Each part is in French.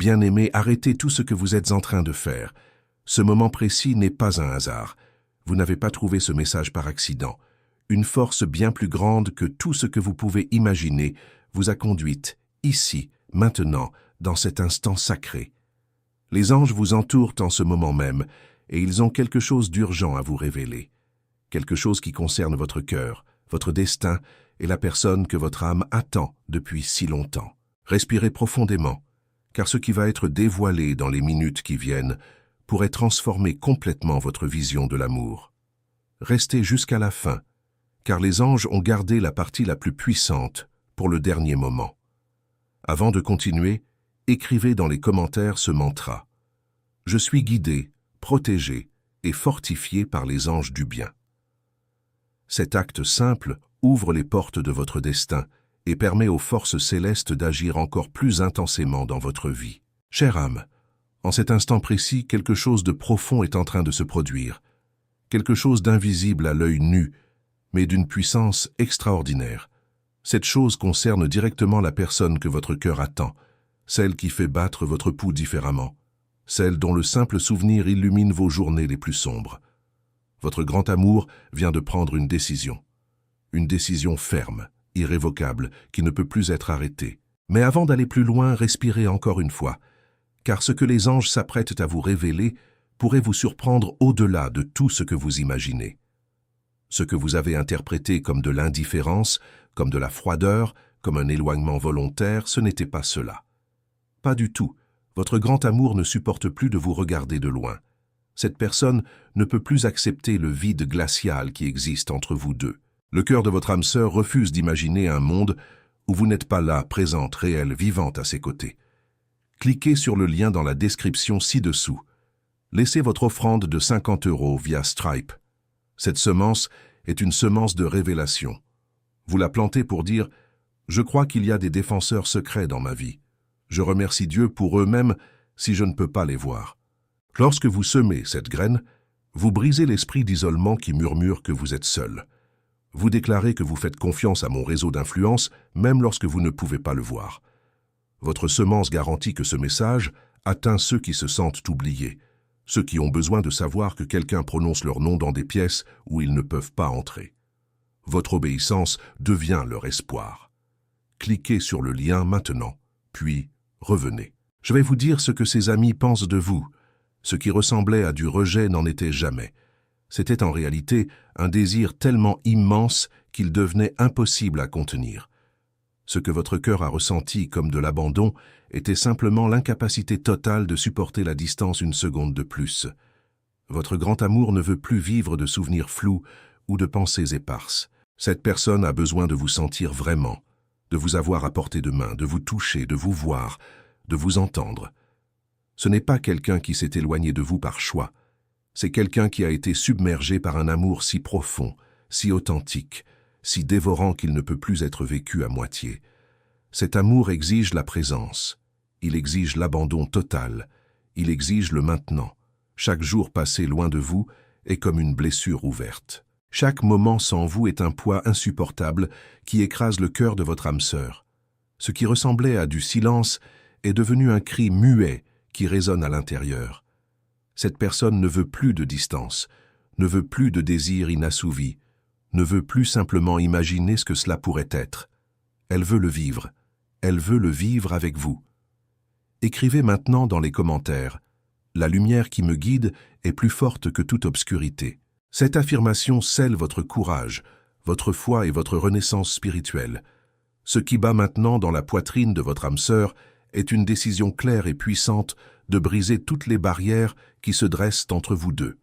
Bien-aimé, arrêtez tout ce que vous êtes en train de faire. Ce moment précis n'est pas un hasard. Vous n'avez pas trouvé ce message par accident. Une force bien plus grande que tout ce que vous pouvez imaginer vous a conduite, ici, maintenant, dans cet instant sacré. Les anges vous entourent en ce moment même, et ils ont quelque chose d'urgent à vous révéler. Quelque chose qui concerne votre cœur, votre destin et la personne que votre âme attend depuis si longtemps. Respirez profondément, car ce qui va être dévoilé dans les minutes qui viennent pourrait transformer complètement votre vision de l'amour. Restez jusqu'à la fin, car les anges ont gardé la partie la plus puissante pour le dernier moment. Avant de continuer, écrivez dans les commentaires ce mantra. Je suis guidé, protégé et fortifié par les anges du bien. Cet acte simple ouvre les portes de votre destin et permet aux forces célestes d'agir encore plus intensément dans votre vie. Chère âme, en cet instant précis, quelque chose de profond est en train de se produire. Quelque chose d'invisible à l'œil nu, mais d'une puissance extraordinaire. Cette chose concerne directement la personne que votre cœur attend, celle qui fait battre votre pouls différemment, celle dont le simple souvenir illumine vos journées les plus sombres. Votre grand amour vient de prendre une décision ferme, irrévocable, qui ne peut plus être arrêtée. Mais avant d'aller plus loin, respirez encore une fois, car ce que les anges s'apprêtent à vous révéler pourrait vous surprendre au-delà de tout ce que vous imaginez. Ce que vous avez interprété comme de l'indifférence, comme de la froideur, comme un éloignement volontaire, ce n'était pas cela. Pas du tout. Votre grand amour ne supporte plus de vous regarder de loin. Cette personne ne peut plus accepter le vide glacial qui existe entre vous deux. Le cœur de votre âme sœur refuse d'imaginer un monde où vous n'êtes pas là, présente, réelle, vivante à ses côtés. Cliquez sur le lien dans la description ci-dessous. Laissez votre offrande de 50 € via Stripe. Cette semence est une semence de révélation. Vous la plantez pour dire « Je crois qu'il y a des défenseurs secrets dans ma vie. Je remercie Dieu pour eux-mêmes si je ne peux pas les voir. » Lorsque vous semez cette graine, vous brisez l'esprit d'isolement qui murmure que vous êtes seul. Vous déclarez que vous faites confiance à mon réseau d'influence, même lorsque vous ne pouvez pas le voir. Votre semence garantit que ce message atteint ceux qui se sentent oubliés, ceux qui ont besoin de savoir que quelqu'un prononce leur nom dans des pièces où ils ne peuvent pas entrer. Votre obéissance devient leur espoir. Cliquez sur le lien maintenant, puis revenez. Je vais vous dire ce que ces amis pensent de vous. Ce qui ressemblait à du rejet n'en était jamais. C'était en réalité un désir tellement immense qu'il devenait impossible à contenir. Ce que votre cœur a ressenti comme de l'abandon était simplement l'incapacité totale de supporter la distance une seconde de plus. Votre grand amour ne veut plus vivre de souvenirs flous ou de pensées éparses. Cette personne a besoin de vous sentir vraiment, de vous avoir à portée de main, de vous toucher, de vous voir, de vous entendre. Ce n'est pas quelqu'un qui s'est éloigné de vous par choix. C'est quelqu'un qui a été submergé par un amour si profond, si authentique, si dévorant qu'il ne peut plus être vécu à moitié. Cet amour exige la présence, il exige l'abandon total, il exige le maintenant. Chaque jour passé loin de vous est comme une blessure ouverte. Chaque moment sans vous est un poids insupportable qui écrase le cœur de votre âme sœur. Ce qui ressemblait à du silence est devenu un cri muet qui résonne à l'intérieur. Cette personne ne veut plus de distance, ne veut plus de désir inassouvi, ne veut plus simplement imaginer ce que cela pourrait être. Elle veut le vivre avec vous. Écrivez maintenant dans les commentaires « La lumière qui me guide est plus forte que toute obscurité ». Cette affirmation scelle votre courage, votre foi et votre renaissance spirituelle. Ce qui bat maintenant dans la poitrine de votre âme sœur est une décision claire et puissante de briser toutes les barrières qui se dressent entre vous deux.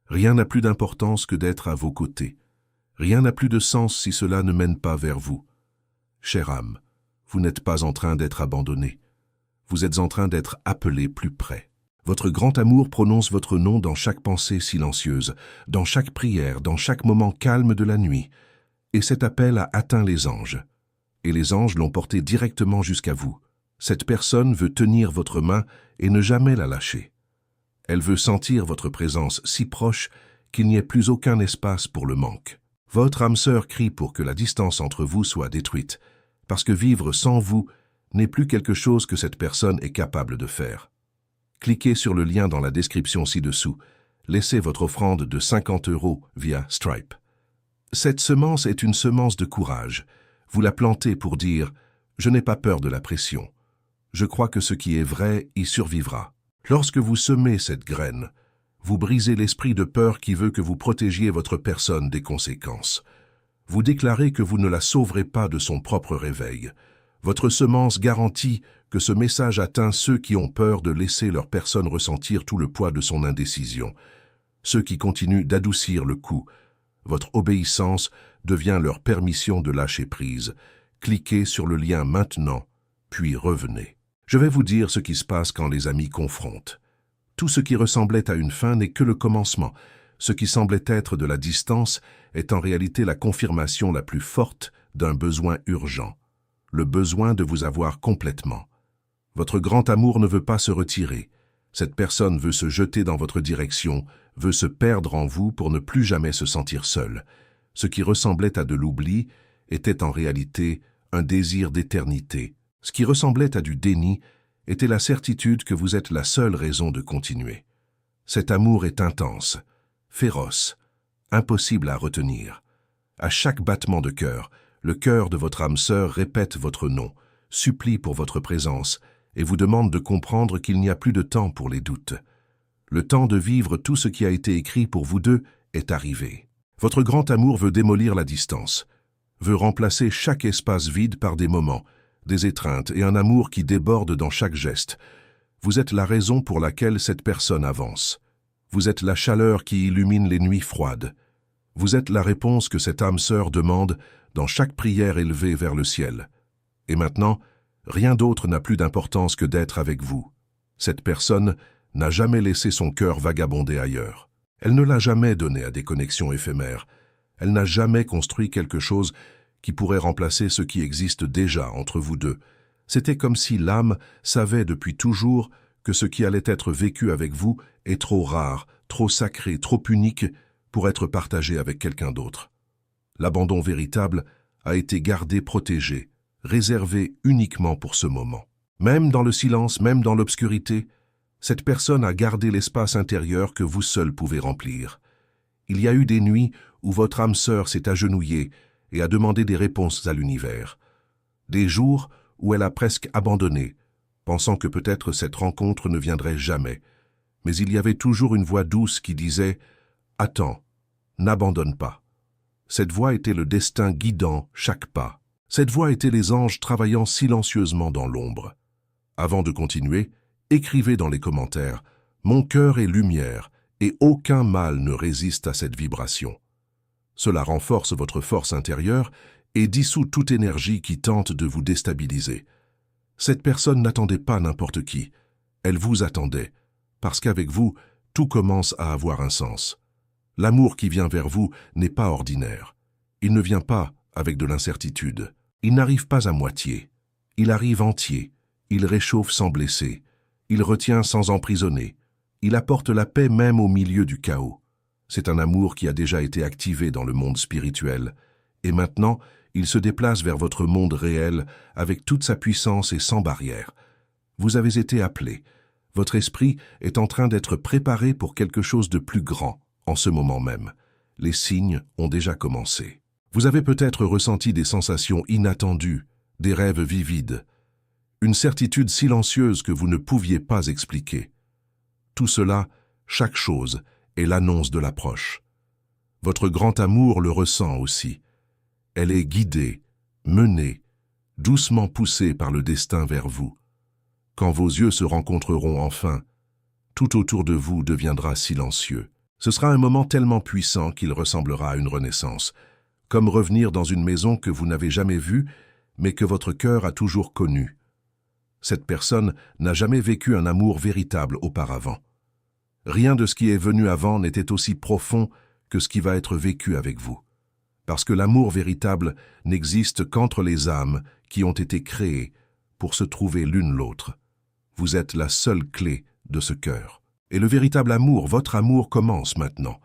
Rien n'a plus d'importance que d'être à vos côtés. Rien n'a plus de sens si cela ne mène pas vers vous. Chère âme, vous n'êtes pas en train d'être abandonné. Vous êtes en train d'être appelé plus près. Votre grand amour prononce votre nom dans chaque pensée silencieuse, dans chaque prière, dans chaque moment calme de la nuit. Et cet appel a atteint les anges. Et les anges l'ont porté directement jusqu'à vous. Cette personne veut tenir votre main et ne jamais la lâcher. Elle veut sentir votre présence si proche qu'il n'y ait plus aucun espace pour le manque. Votre âme sœur crie pour que la distance entre vous soit détruite, parce que vivre sans vous n'est plus quelque chose que cette personne est capable de faire. Cliquez sur le lien dans la description ci-dessous. Laissez votre offrande de 50 € via Stripe. Cette semence est une semence de courage. Vous la plantez pour dire « Je n'ai pas peur de la pression. Je crois que ce qui est vrai y survivra ». Lorsque vous semez cette graine, vous brisez l'esprit de peur qui veut que vous protégiez votre personne des conséquences. Vous déclarez que vous ne la sauverez pas de son propre réveil. Votre semence garantit que ce message atteint ceux qui ont peur de laisser leur personne ressentir tout le poids de son indécision, ceux qui continuent d'adoucir le coup. Votre obéissance devient leur permission de lâcher prise. Cliquez sur le lien maintenant, puis revenez. Je vais vous dire ce qui se passe quand les amis confrontent. Tout ce qui ressemblait à une fin n'est que le commencement. Ce qui semblait être de la distance est en réalité la confirmation la plus forte d'un besoin urgent, le besoin de vous avoir complètement. Votre grand amour ne veut pas se retirer. Cette personne veut se jeter dans votre direction, veut se perdre en vous pour ne plus jamais se sentir seul. Ce qui ressemblait à de l'oubli était en réalité un désir d'éternité. Ce qui ressemblait à du déni était la certitude que vous êtes la seule raison de continuer. Cet amour est intense, féroce, impossible à retenir. À chaque battement de cœur, le cœur de votre âme sœur répète votre nom, supplie pour votre présence et vous demande de comprendre qu'il n'y a plus de temps pour les doutes. Le temps de vivre tout ce qui a été écrit pour vous deux est arrivé. Votre grand amour veut démolir la distance, veut remplacer chaque espace vide par des moments, des étreintes et un amour qui déborde dans chaque geste. Vous êtes la raison pour laquelle cette personne avance. Vous êtes la chaleur qui illumine les nuits froides. Vous êtes la réponse que cette âme sœur demande dans chaque prière élevée vers le ciel. Et maintenant, rien d'autre n'a plus d'importance que d'être avec vous. Cette personne n'a jamais laissé son cœur vagabonder ailleurs. Elle ne l'a jamais donné à des connexions éphémères. Elle n'a jamais construit quelque chose qui pourrait remplacer ce qui existe déjà entre vous deux. C'était comme si l'âme savait depuis toujours que ce qui allait être vécu avec vous est trop rare, trop sacré, trop unique pour être partagé avec quelqu'un d'autre. L'abandon véritable a été gardé protégé, réservé uniquement pour ce moment. Même dans le silence, même dans l'obscurité, cette personne a gardé l'espace intérieur que vous seul pouvez remplir. Il y a eu des nuits où votre âme sœur s'est agenouillée et a demandé des réponses à l'univers. Des jours où elle a presque abandonné, pensant que peut-être cette rencontre ne viendrait jamais. Mais il y avait toujours une voix douce qui disait « Attends, n'abandonne pas ». Cette voix était le destin guidant chaque pas. Cette voix était les anges travaillant silencieusement dans l'ombre. Avant de continuer, écrivez dans les commentaires « Mon cœur est lumière et aucun mal ne résiste à cette vibration ». Cela renforce votre force intérieure et dissout toute énergie qui tente de vous déstabiliser. Cette personne n'attendait pas n'importe qui. Elle vous attendait, parce qu'avec vous, tout commence à avoir un sens. L'amour qui vient vers vous n'est pas ordinaire. Il ne vient pas avec de l'incertitude. Il n'arrive pas à moitié. Il arrive entier. Il réchauffe sans blesser. Il retient sans emprisonner. Il apporte la paix même au milieu du chaos. C'est un amour qui a déjà été activé dans le monde spirituel. Et maintenant, il se déplace vers votre monde réel avec toute sa puissance et sans barrière. Vous avez été appelé. Votre esprit est en train d'être préparé pour quelque chose de plus grand en ce moment même. Les signes ont déjà commencé. Vous avez peut-être ressenti des sensations inattendues, des rêves vivides, une certitude silencieuse que vous ne pouviez pas expliquer. Tout cela, chaque chose, est l'annonce de l'approche. Votre grand amour le ressent aussi. Elle est guidée, menée, doucement poussée par le destin vers vous. Quand vos yeux se rencontreront enfin, tout autour de vous deviendra silencieux. Ce sera un moment tellement puissant qu'il ressemblera à une renaissance, comme revenir dans une maison que vous n'avez jamais vue, mais que votre cœur a toujours connue. Cette personne n'a jamais vécu un amour véritable auparavant. Rien de ce qui est venu avant n'était aussi profond que ce qui va être vécu avec vous. Parce que l'amour véritable n'existe qu'entre les âmes qui ont été créées pour se trouver l'une l'autre. Vous êtes la seule clé de ce cœur. Et le véritable amour, votre amour, commence maintenant.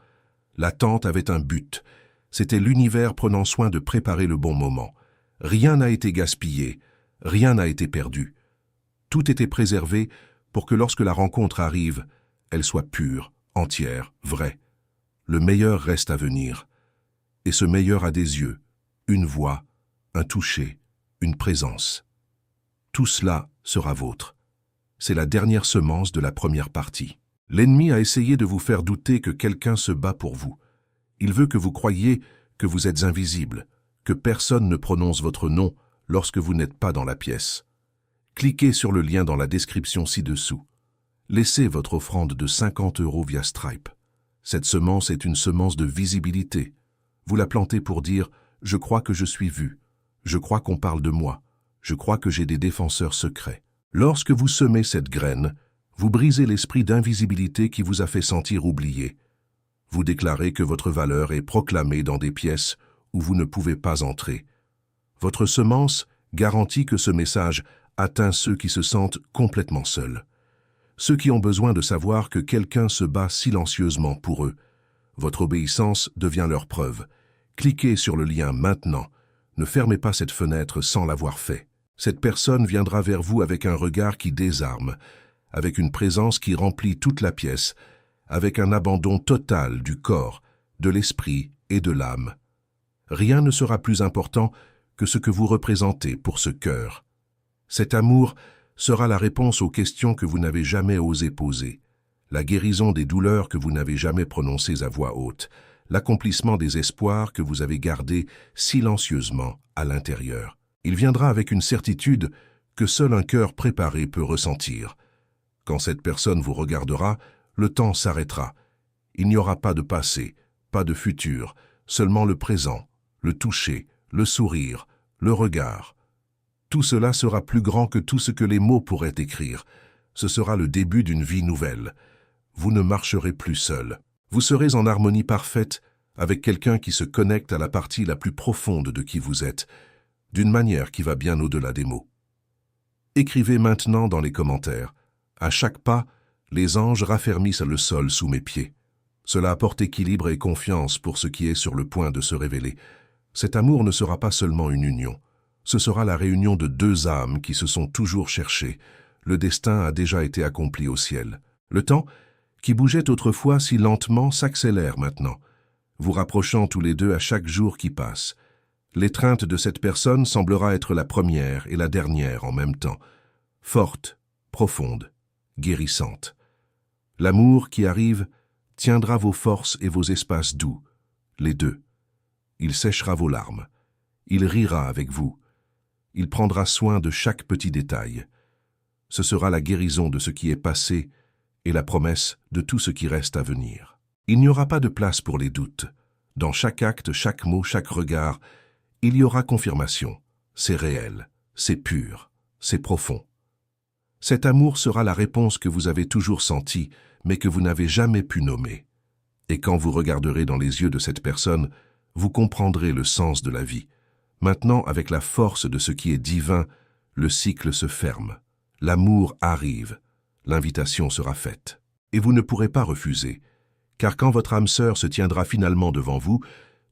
L'attente avait un but. C'était l'univers prenant soin de préparer le bon moment. Rien n'a été gaspillé. Rien n'a été perdu. Tout était préservé pour que lorsque la rencontre arrive, elle soit pure, entière, vraie. Le meilleur reste à venir. Et ce meilleur a des yeux, une voix, un toucher, une présence. Tout cela sera vôtre. C'est la dernière semence de la première partie. L'ennemi a essayé de vous faire douter que quelqu'un se bat pour vous. Il veut que vous croyiez que vous êtes invisible, que personne ne prononce votre nom lorsque vous n'êtes pas dans la pièce. Cliquez sur le lien dans la description ci-dessous. Laissez votre offrande de 50 € via Stripe. Cette semence est une semence de visibilité. Vous la plantez pour dire « Je crois que je suis vu. Je crois qu'on parle de moi. Je crois que j'ai des défenseurs secrets. » Lorsque vous semez cette graine, vous brisez l'esprit d'invisibilité qui vous a fait sentir oublié. Vous déclarez que votre valeur est proclamée dans des pièces où vous ne pouvez pas entrer. Votre semence garantit que ce message atteint ceux qui se sentent complètement seuls. Ceux qui ont besoin de savoir que quelqu'un se bat silencieusement pour eux. Votre obéissance devient leur preuve. Cliquez sur le lien maintenant. Ne fermez pas cette fenêtre sans l'avoir fait. Cette personne viendra vers vous avec un regard qui désarme, avec une présence qui remplit toute la pièce, avec un abandon total du corps, de l'esprit et de l'âme. Rien ne sera plus important que ce que vous représentez pour ce cœur. Cet amour sera la réponse aux questions que vous n'avez jamais osé poser, la guérison des douleurs que vous n'avez jamais prononcées à voix haute, l'accomplissement des espoirs que vous avez gardés silencieusement à l'intérieur. Il viendra avec une certitude que seul un cœur préparé peut ressentir. Quand cette personne vous regardera, le temps s'arrêtera. Il n'y aura pas de passé, pas de futur, seulement le présent, le toucher, le sourire, le regard. Tout cela sera plus grand que tout ce que les mots pourraient écrire. Ce sera le début d'une vie nouvelle. Vous ne marcherez plus seul. Vous serez en harmonie parfaite avec quelqu'un qui se connecte à la partie la plus profonde de qui vous êtes, d'une manière qui va bien au-delà des mots. Écrivez maintenant dans les commentaires. À chaque pas, les anges raffermissent le sol sous mes pieds. Cela apporte équilibre et confiance pour ce qui est sur le point de se révéler. Cet amour ne sera pas seulement une union. Ce sera la réunion de deux âmes qui se sont toujours cherchées. Le destin a déjà été accompli au ciel. Le temps, qui bougeait autrefois si lentement, s'accélère maintenant, vous rapprochant tous les deux à chaque jour qui passe. L'étreinte de cette personne semblera être la première et la dernière en même temps, forte, profonde, guérissante. L'amour qui arrive tiendra vos forces et vos espaces doux, les deux. Il séchera vos larmes. Il rira avec vous. Il prendra soin de chaque petit détail. Ce sera la guérison de ce qui est passé et la promesse de tout ce qui reste à venir. Il n'y aura pas de place pour les doutes. Dans chaque acte, chaque mot, chaque regard, il y aura confirmation. C'est réel, c'est pur, c'est profond. Cet amour sera la réponse que vous avez toujours sentie, mais que vous n'avez jamais pu nommer. Et quand vous regarderez dans les yeux de cette personne, vous comprendrez le sens de la vie. Maintenant, avec la force de ce qui est divin, le cycle se ferme. L'amour arrive. L'invitation sera faite. Et vous ne pourrez pas refuser, car quand votre âme sœur se tiendra finalement devant vous,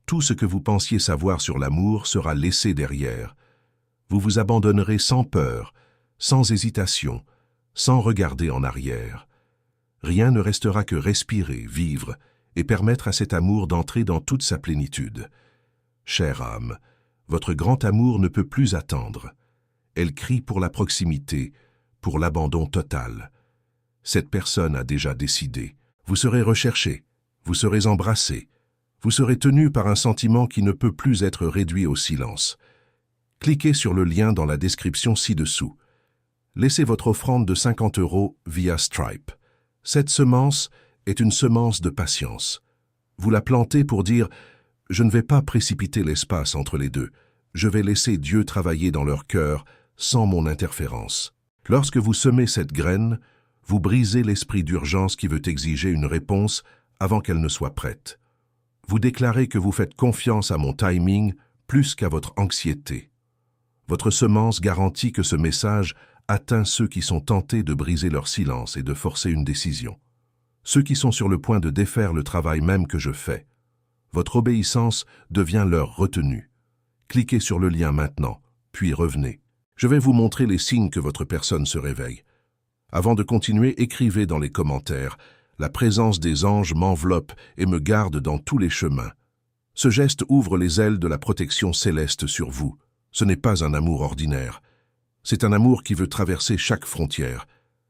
tout ce que vous pensiez savoir sur l'amour sera laissé derrière. Vous vous abandonnerez sans peur, sans hésitation, sans regarder en arrière. Rien ne restera que respirer, vivre et permettre à cet amour d'entrer dans toute sa plénitude. Chère âme, votre grand amour ne peut plus attendre. Elle crie pour la proximité, pour l'abandon total. Cette personne a déjà décidé. Vous serez recherché, vous serez embrassé, vous serez tenu par un sentiment qui ne peut plus être réduit au silence. Cliquez sur le lien dans la description ci-dessous. Laissez votre offrande de 50 € via Stripe. Cette semence est une semence de patience. Vous la plantez pour dire « Je ne vais pas précipiter l'espace entre les deux. Je vais laisser Dieu travailler dans leur cœur sans mon interférence. » Lorsque vous semez cette graine, vous brisez l'esprit d'urgence qui veut exiger une réponse avant qu'elle ne soit prête. Vous déclarez que vous faites confiance à mon timing plus qu'à votre anxiété. Votre semence garantit que ce message atteint ceux qui sont tentés de briser leur silence et de forcer une décision. Ceux qui sont sur le point de défaire le travail même que je fais. Votre obéissance devient leur retenue. Cliquez sur le lien maintenant, puis revenez. Je vais vous montrer les signes que votre personne se réveille. Avant de continuer, écrivez dans les commentaires « La présence des anges m'enveloppe et me garde dans tous les chemins ». Ce geste ouvre les ailes de la protection céleste sur vous. Ce n'est pas un amour ordinaire. C'est un amour qui veut traverser chaque frontière.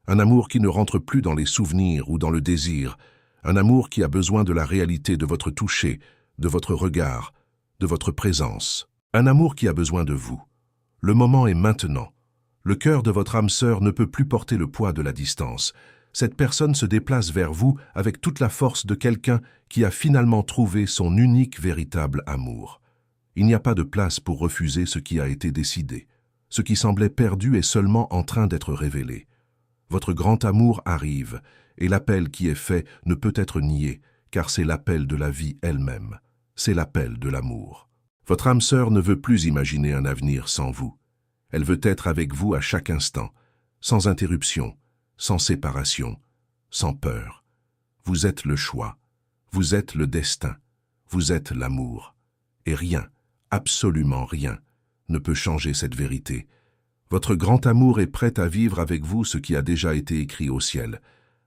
Un amour qui ne rentre plus dans les souvenirs ou dans le désir. Un amour qui a besoin de la réalité de votre toucher, de votre regard, de votre présence. Un amour qui a besoin de vous. Le moment est maintenant. Le cœur de votre âme sœur ne peut plus porter le poids de la distance. Cette personne se déplace vers vous avec toute la force de quelqu'un qui a finalement trouvé son unique véritable amour. Il n'y a pas de place pour refuser ce qui a été décidé. Ce qui semblait perdu est seulement en train d'être révélé. Votre grand amour arrive, et l'appel qui est fait ne peut être nié, car c'est l'appel de la vie elle-même. C'est l'appel de l'amour. Votre âme sœur ne veut plus imaginer un avenir sans vous. Elle veut être avec vous à chaque instant, sans interruption, sans séparation, sans peur. Vous êtes le choix, vous êtes le destin, vous êtes l'amour. Et rien, absolument rien, ne peut changer cette vérité. Votre grand amour est prêt à vivre avec vous ce qui a déjà été écrit au ciel.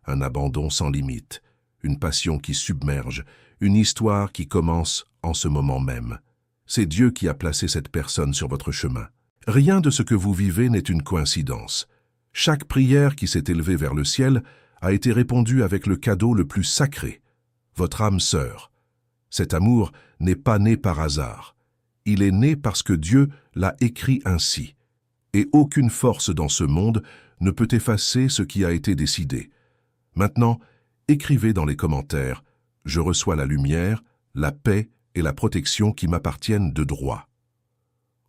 Un abandon sans limite, une passion qui submerge, une histoire qui commence en ce moment même. C'est Dieu qui a placé cette personne sur votre chemin. Rien de ce que vous vivez n'est une coïncidence. Chaque prière qui s'est élevée vers le ciel a été répondue avec le cadeau le plus sacré, votre âme sœur. Cet amour n'est pas né par hasard. Il est né parce que Dieu l'a écrit ainsi. Et aucune force dans ce monde ne peut effacer ce qui a été décidé. Maintenant, écrivez dans les commentaires « Je reçois la lumière, la paix et la protection qui m'appartiennent de droit ».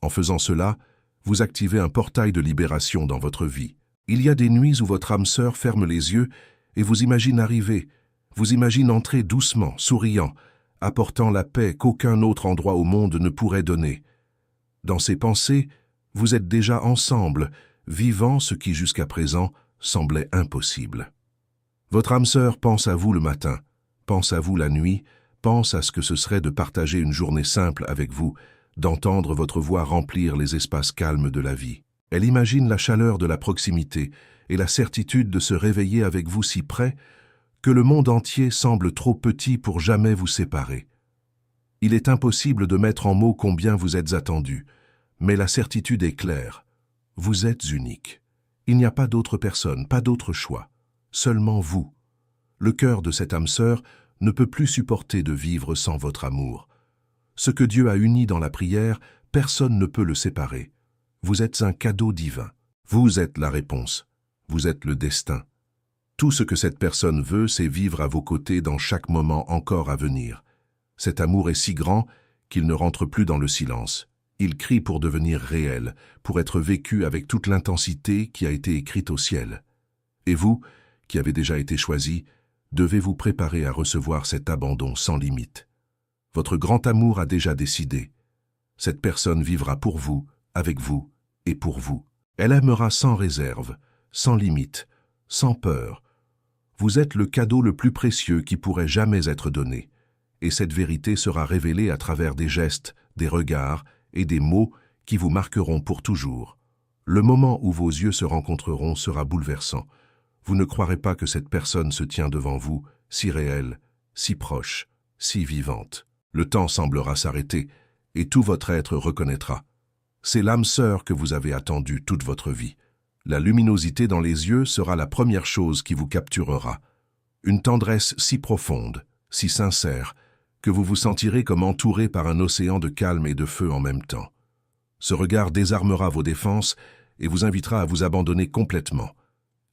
En faisant cela, vous activez un portail de libération dans votre vie. Il y a des nuits où votre âme sœur ferme les yeux et vous imagine arriver, vous imagine entrer doucement, souriant, apportant la paix qu'aucun autre endroit au monde ne pourrait donner. Dans ces pensées, vous êtes déjà ensemble, vivant ce qui jusqu'à présent semblait impossible. Votre âme sœur pense à vous le matin, pense à vous la nuit, pense à ce que ce serait de partager une journée simple avec vous, d'entendre votre voix remplir les espaces calmes de la vie. Elle imagine la chaleur de la proximité et la certitude de se réveiller avec vous si près que le monde entier semble trop petit pour jamais vous séparer. Il est impossible de mettre en mots combien vous êtes attendus, mais la certitude est claire. Vous êtes unique. Il n'y a pas d'autre personne, pas d'autre choix. Seulement vous. Le cœur de cette âme sœur ne peut plus supporter de vivre sans votre amour. Ce que Dieu a uni dans la prière, personne ne peut le séparer. Vous êtes un cadeau divin. Vous êtes la réponse. Vous êtes le destin. Tout ce que cette personne veut, c'est vivre à vos côtés dans chaque moment encore à venir. Cet amour est si grand qu'il ne rentre plus dans le silence. Il crie pour devenir réel, pour être vécu avec toute l'intensité qui a été écrite au ciel. Et vous, qui avez déjà été choisi, devez vous préparer à recevoir cet abandon sans limite. Votre grand amour a déjà décidé. Cette personne vivra pour vous, avec vous et pour vous. Elle aimera sans réserve, sans limite, sans peur. Vous êtes le cadeau le plus précieux qui pourrait jamais être donné. Et cette vérité sera révélée à travers des gestes, des regards et des mots qui vous marqueront pour toujours. Le moment où vos yeux se rencontreront sera bouleversant. Vous ne croirez pas que cette personne se tient devant vous, si réelle, si proche, si vivante. Le temps semblera s'arrêter, et tout votre être reconnaîtra. C'est l'âme sœur que vous avez attendue toute votre vie. La luminosité dans les yeux sera la première chose qui vous capturera. Une tendresse si profonde, si sincère, que vous vous sentirez comme entouré par un océan de calme et de feu en même temps. Ce regard désarmera vos défenses et vous invitera à vous abandonner complètement.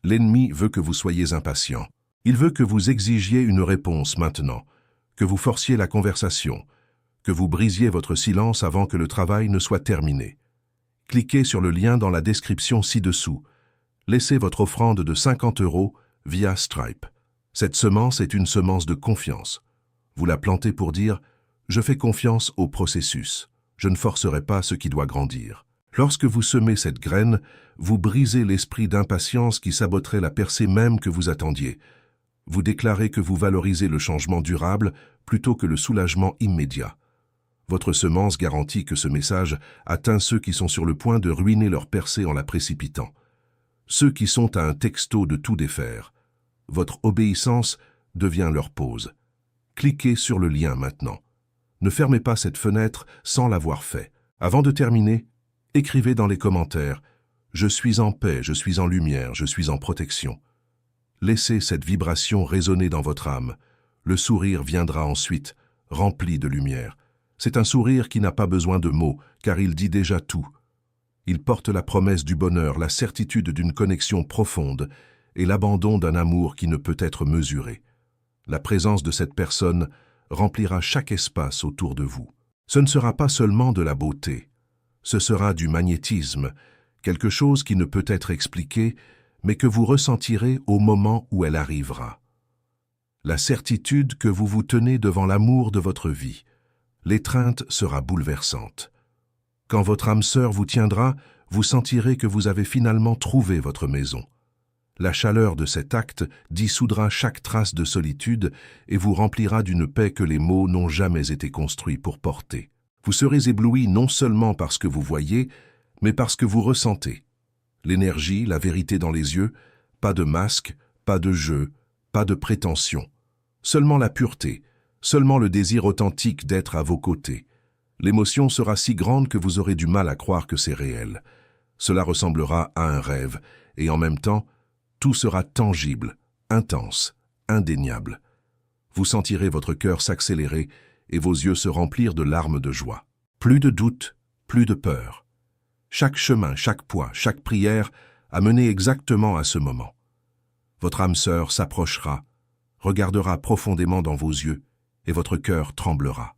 L'ennemi veut que vous soyez impatient. Il veut que vous exigiez une réponse maintenant, que vous forciez la conversation, que vous brisiez votre silence avant que le travail ne soit terminé. Cliquez sur le lien dans la description ci-dessous. Laissez votre offrande de 50 € via Stripe. Cette semence est une semence de confiance. Vous la plantez pour dire « Je fais confiance au processus. Je ne forcerai pas ce qui doit grandir. » Lorsque vous semez cette graine, vous brisez l'esprit d'impatience qui saboterait la percée même que vous attendiez. Vous déclarez que vous valorisez le changement durable plutôt que le soulagement immédiat. Votre semence garantit que ce message atteint ceux qui sont sur le point de ruiner leur percée en la précipitant. Ceux qui sont à un texto de tout défaire. Votre obéissance devient leur pause. Cliquez sur le lien maintenant. Ne fermez pas cette fenêtre sans l'avoir fait. Avant de terminer, écrivez dans les commentaires « Je suis en paix, je suis en lumière, je suis en protection ». Laissez cette vibration résonner dans votre âme. Le sourire viendra ensuite, rempli de lumière. C'est un sourire qui n'a pas besoin de mots, car il dit déjà tout. Il porte la promesse du bonheur, la certitude d'une connexion profonde et l'abandon d'un amour qui ne peut être mesuré. La présence de cette personne remplira chaque espace autour de vous. Ce ne sera pas seulement de la beauté, ce sera du magnétisme, quelque chose qui ne peut être expliqué, mais que vous ressentirez au moment où elle arrivera. La certitude que vous vous tenez devant l'amour de votre vie. L'étreinte sera bouleversante. Quand votre âme sœur vous tiendra, vous sentirez que vous avez finalement trouvé votre maison. La chaleur de cet acte dissoudra chaque trace de solitude et vous remplira d'une paix que les mots n'ont jamais été construits pour porter. Vous serez ébloui non seulement par ce que vous voyez, mais par ce que vous ressentez. L'énergie, la vérité dans les yeux, pas de masque, pas de jeu, pas de prétention. Seulement la pureté, seulement le désir authentique d'être à vos côtés. L'émotion sera si grande que vous aurez du mal à croire que c'est réel. Cela ressemblera à un rêve, et en même temps, tout sera tangible, intense, indéniable. Vous sentirez votre cœur s'accélérer et vos yeux se remplir de larmes de joie. Plus de doute, plus de peur. Chaque chemin, chaque poids, chaque prière a mené exactement à ce moment. Votre âme sœur s'approchera, regardera profondément dans vos yeux et votre cœur tremblera.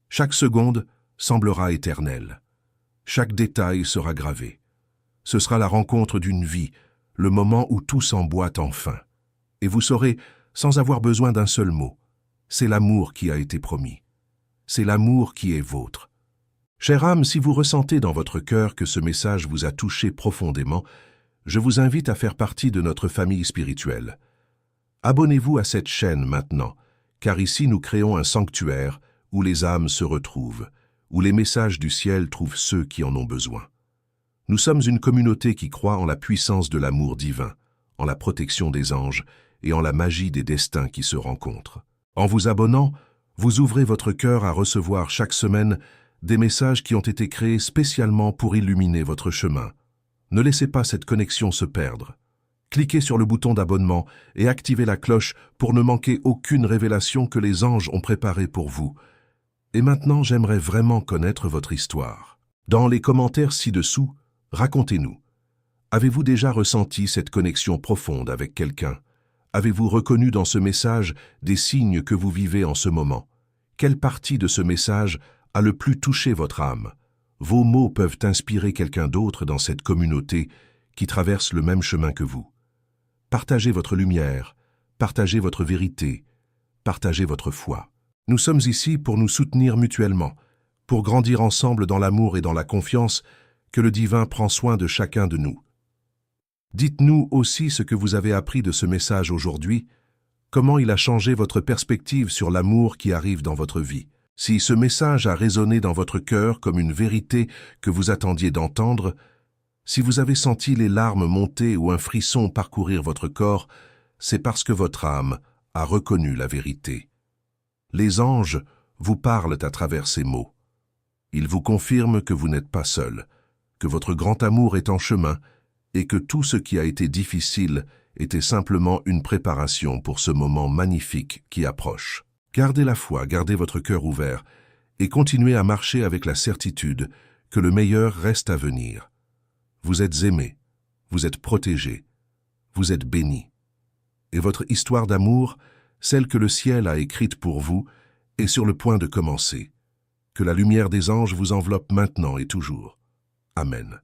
Chaque seconde semblera éternelle. Chaque détail sera gravé. Ce sera la rencontre d'une vie, le moment où tout s'emboîte enfin. Et vous saurez, sans avoir besoin d'un seul mot, c'est l'amour qui a été promis. C'est l'amour qui est vôtre. Chère âme, si vous ressentez dans votre cœur que ce message vous a touché profondément, je vous invite à faire partie de notre famille spirituelle. Abonnez-vous à cette chaîne maintenant, car ici nous créons un sanctuaire où les âmes se retrouvent, où les messages du ciel trouvent ceux qui en ont besoin. Nous sommes une communauté qui croit en la puissance de l'amour divin, en la protection des anges et en la magie des destins qui se rencontrent. En vous abonnant, vous ouvrez votre cœur à recevoir chaque semaine des messages qui ont été créés spécialement pour illuminer votre chemin. Ne laissez pas cette connexion se perdre. Cliquez sur le bouton d'abonnement et activez la cloche pour ne manquer aucune révélation que les anges ont préparée pour vous. Et maintenant, j'aimerais vraiment connaître votre histoire. Dans les commentaires ci-dessous, racontez-nous. Avez-vous déjà ressenti cette connexion profonde avec quelqu'un? Avez-vous reconnu dans ce message des signes que vous vivez en ce moment? Quelle partie de ce message a le plus touché votre âme? Vos mots peuvent inspirer quelqu'un d'autre dans cette communauté qui traverse le même chemin que vous. Partagez votre lumière, partagez votre vérité, partagez votre foi. Nous sommes ici pour nous soutenir mutuellement, pour grandir ensemble dans l'amour et dans la confiance que le divin prend soin de chacun de nous. Dites-nous aussi ce que vous avez appris de ce message aujourd'hui, comment il a changé votre perspective sur l'amour qui arrive dans votre vie. Si ce message a résonné dans votre cœur comme une vérité que vous attendiez d'entendre, si vous avez senti les larmes monter ou un frisson parcourir votre corps, c'est parce que votre âme a reconnu la vérité. Les anges vous parlent à travers ces mots. Ils vous confirment que vous n'êtes pas seul, que votre grand amour est en chemin et que tout ce qui a été difficile était simplement une préparation pour ce moment magnifique qui approche. Gardez la foi, gardez votre cœur ouvert et continuez à marcher avec la certitude que le meilleur reste à venir. Vous êtes aimé, vous êtes protégé, vous êtes béni. Et votre histoire d'amour, celle que le ciel a écrite pour vous, est sur le point de commencer. Que la lumière des anges vous enveloppe maintenant et toujours. Amen.